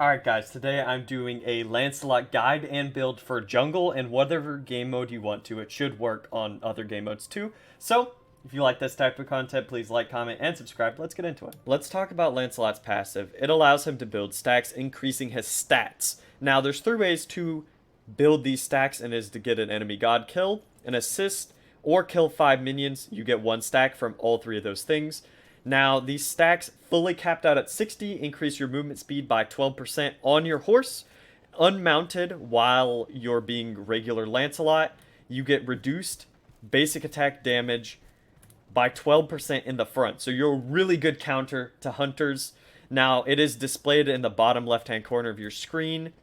Alright guys, today I'm doing a Lancelot guide and build for jungle and whatever game mode you want to. It should work on other game modes too. So, if you like this type of content, please like, comment, and subscribe. Let's get into it. Let's talk about Lancelot's passive. It allows him to build stacks, increasing his stats. Now, there's three ways to build these stacks, and is to get an enemy god kill, an assist, or kill 5 minions. You get 1 stack from all 3 of those things. Now, these stacks fully capped out at 60 increase your movement speed by 12% on your horse. Unmounted, while you're being regular Lancelot, you get reduced basic attack damage by 12% in the front. So you're a really good counter to hunters. Now, it is displayed in the bottom left-hand corner of your screen.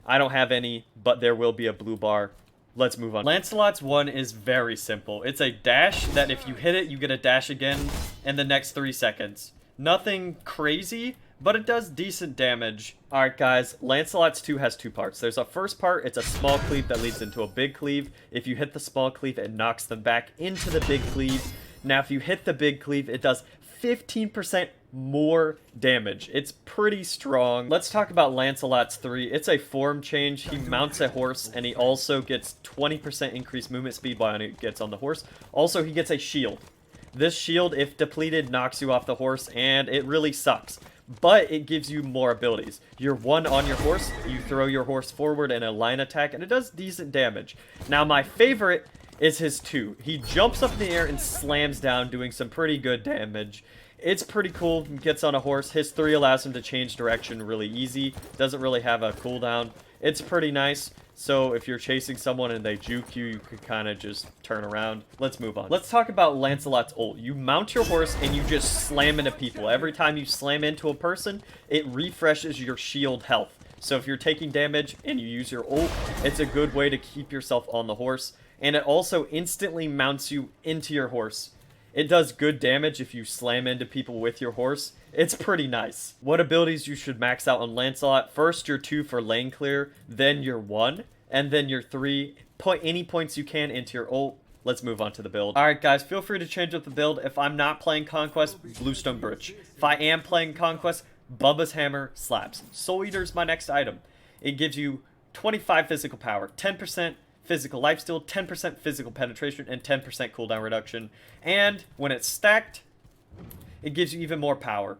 I don't have any, but there will be a blue bar. Let's move on. Lancelot's one is very simple. It's a dash that if you hit it, you get a dash again in the next 3 seconds. Nothing crazy, but it does decent damage. Alright guys, Lancelot's 2 has 2 parts. There's a first part, it's a small cleave that leads into a big cleave. If you hit the small cleave, it knocks them back into the big cleave. Now if you hit the big cleave, it does 15% more damage. It's pretty strong. Let's talk about Lancelot's 3. It's a form change. He mounts a horse, and he also gets 20% increased movement speed while he gets on the horse. Also, he gets a shield. This shield, if depleted, knocks you off the horse, and it really sucks. But it gives you more abilities. You're 1 on your horse, you throw your horse forward in a line attack, and it does decent damage. Now, my favorite is his 2. He jumps up in the air and slams down, doing some pretty good damage. It's pretty cool. He gets on a horse. His 3 allows him to change direction really easy. Doesn't really have a cooldown. It's pretty nice. So if you're chasing someone and they juke you, you could kind of just turn around. Let's move on. Let's talk about Lancelot's ult. You mount your horse and you just slam into people. Every time you slam into a person, it refreshes your shield health. So if you're taking damage and you use your ult, it's a good way to keep yourself on the horse. And it also instantly mounts you into your horse. It does good damage if you slam into people with your horse. It's pretty nice. What abilities you should max out on Lancelot? First, your 2 for lane clear, then your 1, and then your 3. Put any points you can into your ult. Let's move on to the build. Alright guys, feel free to change up the build. If I'm not playing Conquest, Bluestone Bridge. If I am playing Conquest, Bubba's Hammer slaps. Soul Eater's my next item. It gives you 25 physical power, 10% physical lifesteal, 10% physical penetration, and 10% cooldown reduction. And when it's stacked, it gives you even more power,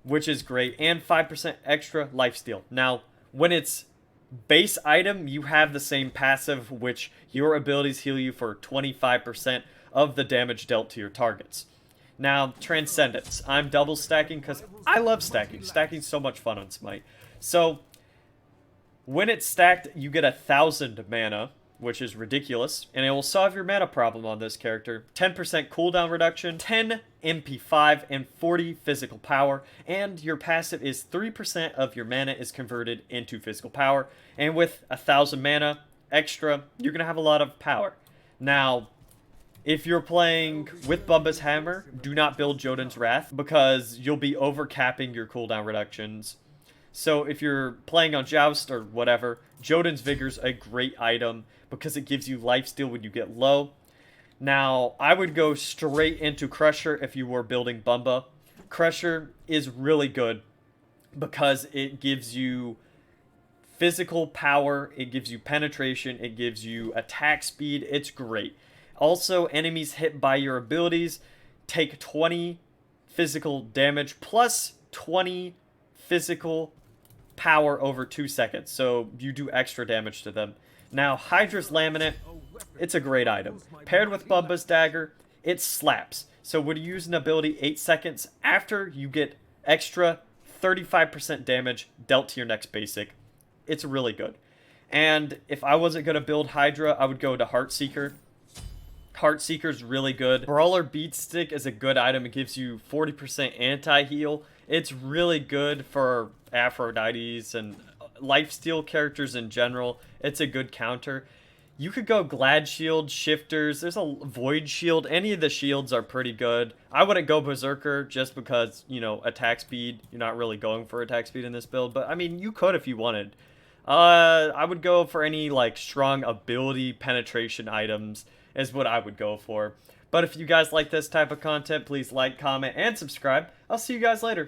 which is great, and 5% extra lifesteal. Now, when it's base item, you have the same passive, which your abilities heal you for 25% of the damage dealt to your targets. Now, Transcendence. I'm double stacking because I love stacking. Stacking's so much fun on Smite. So, when it's stacked, you get 1,000 mana, which is ridiculous, and it will solve your mana problem on this character. 10% cooldown reduction, 10 MP5, and 40 physical power, and your passive is 3% of your mana is converted into physical power, and with 1,000 mana extra, you're going to have a lot of power. Now, if you're playing with Bubba's Hammer, do not build Jotun's Wrath, because you'll be overcapping your cooldown reductions. So if you're playing on Joust or whatever, Jotun's Vigor's a great item because it gives you lifesteal when you get low. Now, I would go straight into Crusher if you were building Bumba. Crusher is really good because it gives you physical power, it gives you penetration, it gives you attack speed. It's great. Also, enemies hit by your abilities take 20 physical damage plus 20 physical power over 2 seconds, so you do extra damage to them. Now, Hydra's Laminate, it's a great item. Paired with Bumba's Dagger, it slaps. So when you use an ability 8 seconds after, you get extra 35% damage dealt to your next basic. It's really good. And if I wasn't going to build Hydra, I would go to Heartseeker. Heartseeker's really good. Brawler Beatstick is a good item. It gives you 40% anti-heal. It's really good for Aphrodites and lifesteal characters in general. It's a good counter. You could go Glad Shield, Shifters, there's a Void Shield. Any of the shields are pretty good. I wouldn't go Berserker just because, you know, attack speed. You're not really going for attack speed in this build, but I mean, you could if you wanted. I would go for any, like, strong ability penetration items is what I would go for. But if you guys like this type of content, please like, comment, and subscribe. I'll see you guys later.